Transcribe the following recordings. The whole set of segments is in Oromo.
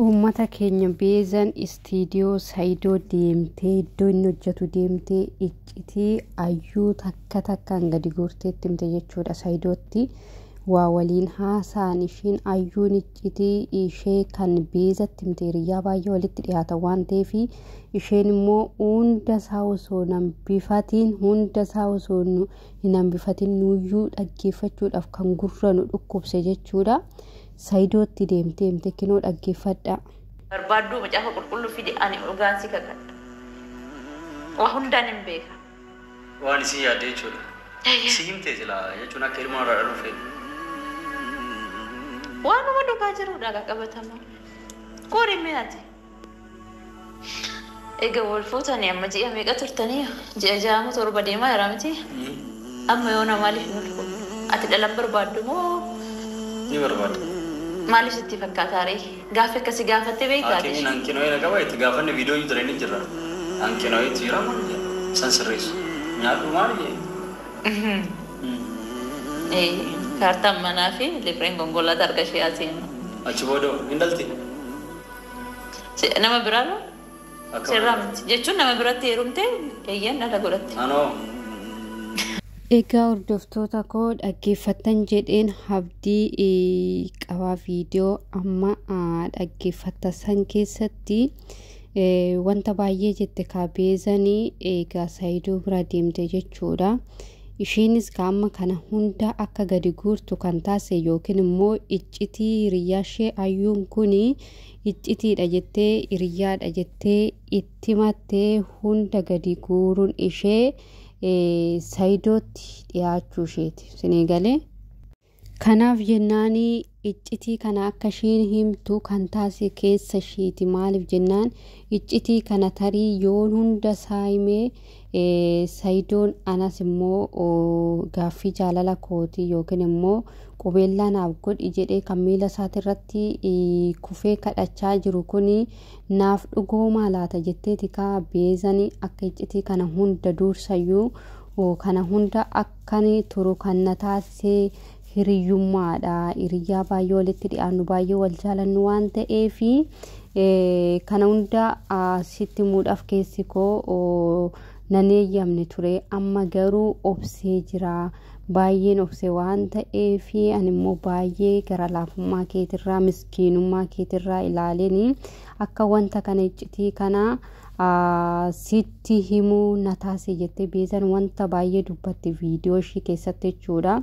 Uummata keenya beezan istiidiyoo Saayidoo deemtee iddoo inni hojjetu deemtee iccitii ayyuu takkaan gadi goorteetti himte jechuudha. Saayidootti waa waliin haasaan ishiin ayyuun iccitii ishee kan beezatti himte hiriyaa baay'ee walitti dhiyaata waan ta'eef isheen immoo hunda isaa osoo nambifatiin hin hambifatin nuyyuu dhaggeeffachuudhaaf kan gurra nu dhukkubse jechuudha. Saayidootti deemtee himte kinoo dhaggeeffadha. Barbaaddu macaafa qulqulluu fide ani urgaansi kakadha. Waa hundaan hin beeka. Waan isin yaadde jechuudha. Si himtee silaa jechuun akka ilmoo irraa dhufe. Waanuma dhugaa jirudha qaqqabatama. Qoori mi'aati. Egaa wal fuutanii amma ji'a meeqa turtanii? Ji'a ja'amu torba deemaa jira miti? Amma yoo nama maaliif nu dhufu? Ati dhalan barbaaddu moo? Ni barbaadda. Maaliif sitti fakkaata ree? Gaafa akkasii gaafattee beektaati? Akeemin hanqinoo ina qaba itti gaafanne viidiyoo jiru inni jira. Hanqinoo itti jira maali? San sirreessu. Nyaatu maali? Kaartaan manaa fi libreen gongollaa darga ishee asiin. Achi booda indalti. Nama biraa loo? Sirraa miti. Jechuun nama biratti heerumtee eeyyaan dhala godhatte. Anoo. Egaa hordoftoota koo dhaggeeffattan jedheen abdii qabaa viidiyoo amma dhaggeeffatta san keessatti wanta baay'ee jette beezanii egaa Saayidoo bira deemte jechuudha. Isheenis qaama kana hunda akka gadi guurtu kan taase yookiin immoo iccitii hiriyaa ishee ayyuun kun iccitiidha jettee hiriyaadha jettee itti mattee hunda gadi guuruun ishee Saayidootti dhiyaachuu isheeti. Isinii galee kanaaf jennaan iccitii kana akka isheen himtu kan taase keessa isheeti. Maaliif jennaan iccitii kana tarii yoon hunda saayimee Saayidoon anas immoo gaaffii jaalala kooti yookiin immoo qubeellaa naaf godhi jedhee kan miila isaati irratti kufee kadhachaa jiru kun naaf dhugooma laata jetteeti beezanii akka iccitii kana hunda duursayyuu kana hunda akkani turu kan na taasisee hiriyyummaadha. Hiriyaa baay'ee walitti dhiyaannu baay'ee wal jaalannu waan ta'eef kana hunda sitti muudhaaf keessi koo nan eeyyamne ture. Amma garuu obsee jira. Baay'een obsee waan ta'eef ani immoo baay'ee gara laafummaa keetirraa miskiinummaa keetirraa ilaalanii akka wanta kana iccitii kana sitti himuu na taasise jettee beezan wanta baay'ee dubbatti viidiyoo ishii keessatti jechuudha.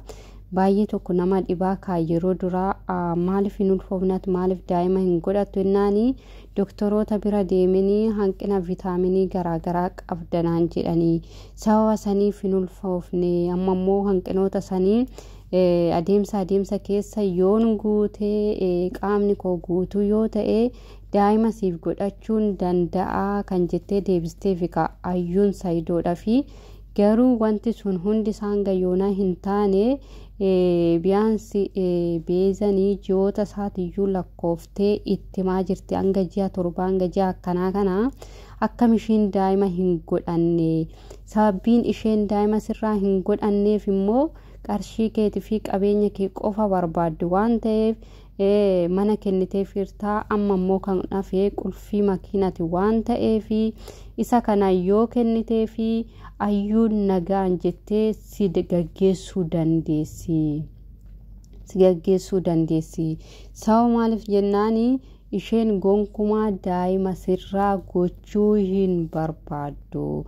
Baay'ee tokko nama dhibaa yeroo duraa maaliif hin ulfoofnat maaliif daa'ima hin godhattu jennaanii doktoroota bira deemanii hanqina viitaaminii garaagaraa qabdanaan jedhanii sababa saniif hin ulfoofne. Amma immoo hanqinoota sanii adeemsa keessa yoon guutee qaamni koo guutuu yoo ta'e daa'ima siif godhachuun danda'a kan jettee deebistee fika ayyuun Saayidoodhaa fi garuu wanti sun hundi isaan gayyoonaa hin taane biyaansi beezanii ji'oota isaatiyyuu lakkooftee ittimaa jirti hanga ji'a 7 hanga ji'a akkanaa kana akkam ishiin daa'ima hin godhanne. Sababbiin isheen daa'ima sirraa hin godhanneef immoo qarshii keetii fi qabeenya kee qofa barbaaddu waan ta'eef mana kennitee firtaa amma immoo kan dhafee qulfii makiinati waan ta'eef isa kana yoo kennitee fi ayyuun nagaan jettee si gaggeessuu dandeessi. Sababa maaliif jennaani isheen gonkumaa daa'ima sirraa gochuu hin barbaaddu.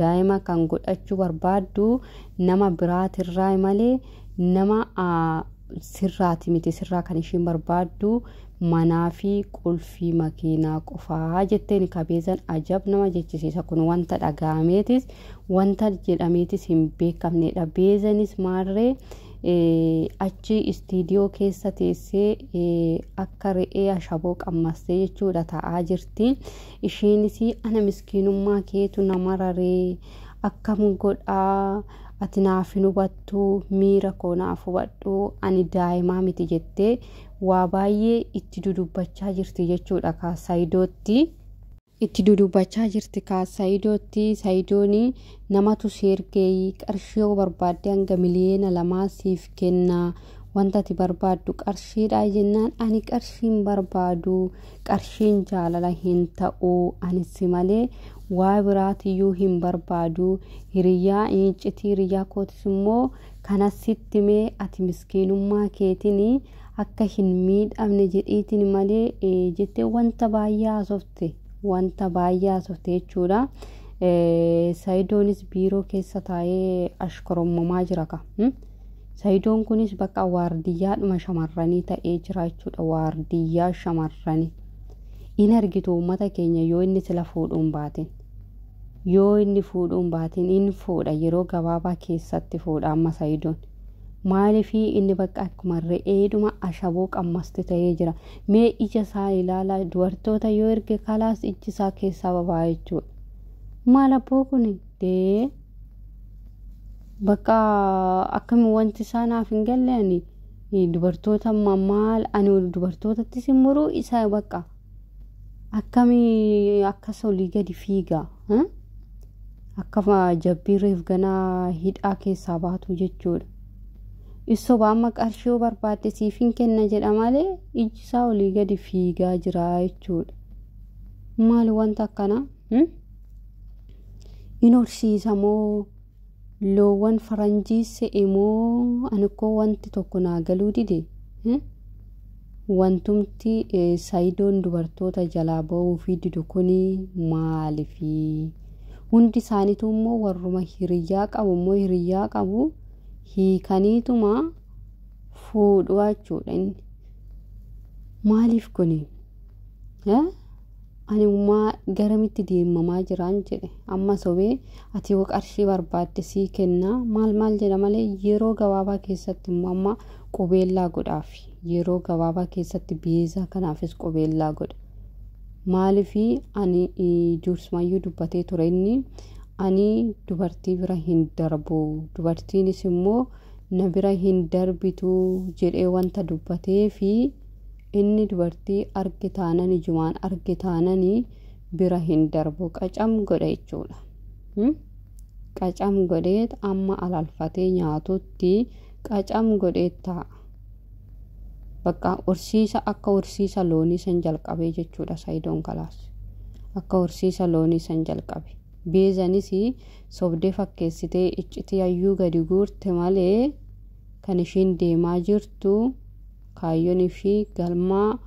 Daa'ima kan godhachuu barbaaddu nama biraatirraa malee nama sirraati miti. Sirraa kan isheen barbaaddu manaa fi qulfii makiinaa qofaa jetteen beezan ajab nama jechisiisa. Kun wanta dhaga'ameetis wanta jedhameetis hin beekamnedha. Beezanis maarree achi istiidiyoo keessa teessee akka re'ee ashaboo qammastee jechuudha taa'aa jirti. Isheenis ana miskiinummaa keetu nama raree akkam godhaa ati naaf hin hubattu miira koo naaf hubadhu ani daa'imaa miti jettee waa baay'ee itti dudubbachaa jirti jechuudha. Saayidootti itti dudubbachaa jirti Saayidootti. Saayidooni namatu seergee qarshii barbaadde hanga miliyoona 2 siif kenna wanta ati barbaaddu qarshiidha jennaan ani qarshiin barbaadu qarshiin jaalala hin ta'u ani si malee waa biraatiyyuu hin barbaadu hiriyaa incitii hiriyaa kootis immoo kanasitti mee ati miskiinummaa keetiin akka hin miidhamne jedhiitiin malee jettee wanta baay'ee haasofte jechuudha. Saayidoonis biiroo keessa taa'ee ashkorommamaa jira ka. Saayidoon kunis bakka waardiyyaadhuma shamarranii ta'ee jira jechuudha. Waardiyyaa shamarranii in argitu uummata keenya yoo inni sila fuudhuun baatin in fuudha yeroo gabaabaa keessatti fuudha amma Saayidoon. Maaliifii inni bakka akkuma re'eedhuma ashaboo qammasti ta'ee jira. Mee ija isaa ilaala dubartoota yoo erge kalaas iji isaa keessaa babaa jechuudha. Maal abboo kun bakka akkami wanti isaa naaf hin galle dubartoota maal ani dubartootatti simmuruu isaa bakka akkami akkas olii gadi fiiga akkama jabbiirreef ganaa hidhaa keessaa baatu jechuudha. Isso baama qarshii barbaadde siif hin kenna jedha malee iji isaa olii gadi fiigaa jira jechuudha. Maal wanta akkana in horsiisa moo loowwan faranjii se'e moo ani koo wanti tokko naa galuu dide wantumti Saayidoon dubartoota jalaa ba'uu fi didu kuni maaliifi hundi isaaniitu immoo warruma hiriyaa qabu hiikaniituma fuudhu jechuudha. Maaliif kuni ani ummaa garamitti deemamaa jiraan jedhe amma sobee ati yoo qarshii barbaadde sii kenna maal jedha malee yeroo gabaabaa keessatti immoo amma qubeellaa godhaaf yeroo gabaabaa keessatti biiza kanaafis qubeellaa godha. Maaliifii ani dursmayyuu dubbatee ture inni ani dubartii bira hin darbu dubartiinis immoo na bira hin darbitu jedhee wanta dubbatee fi inni dubartii argitaanan ijumaan argitaananii bira hin darbu qacam godha jechuudha. Qacam godheet amma alalfatee nyaatutti qacam godheet ta'a. Bakka horsiisa akka horsiisa loonii san jalqabee jechuudha Saayidoon kalaas. Akka horsiisa loonii san jalqabe. Beezanis sobdee fakkeessitee iccitii ayyuu gadi guurte malee kan ishiin deemaa jirtu kaayyoon fi galma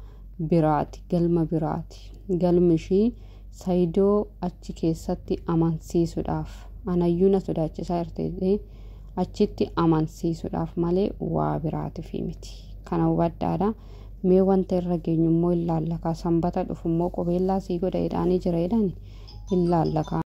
biraati. Galmi ishii Saayidoo achi keessatti amansiisuudhaaf anayyuu na sodaachisaa jirte achitti amansiisuudhaaf malee waa biraatiif miti. Kana hubadhaadha. Mee wanta irra geenyu immoo ilaallaka sanbata dhufu immoo qubeellaa sii godha jedhanii jira jedhani ilaallaka.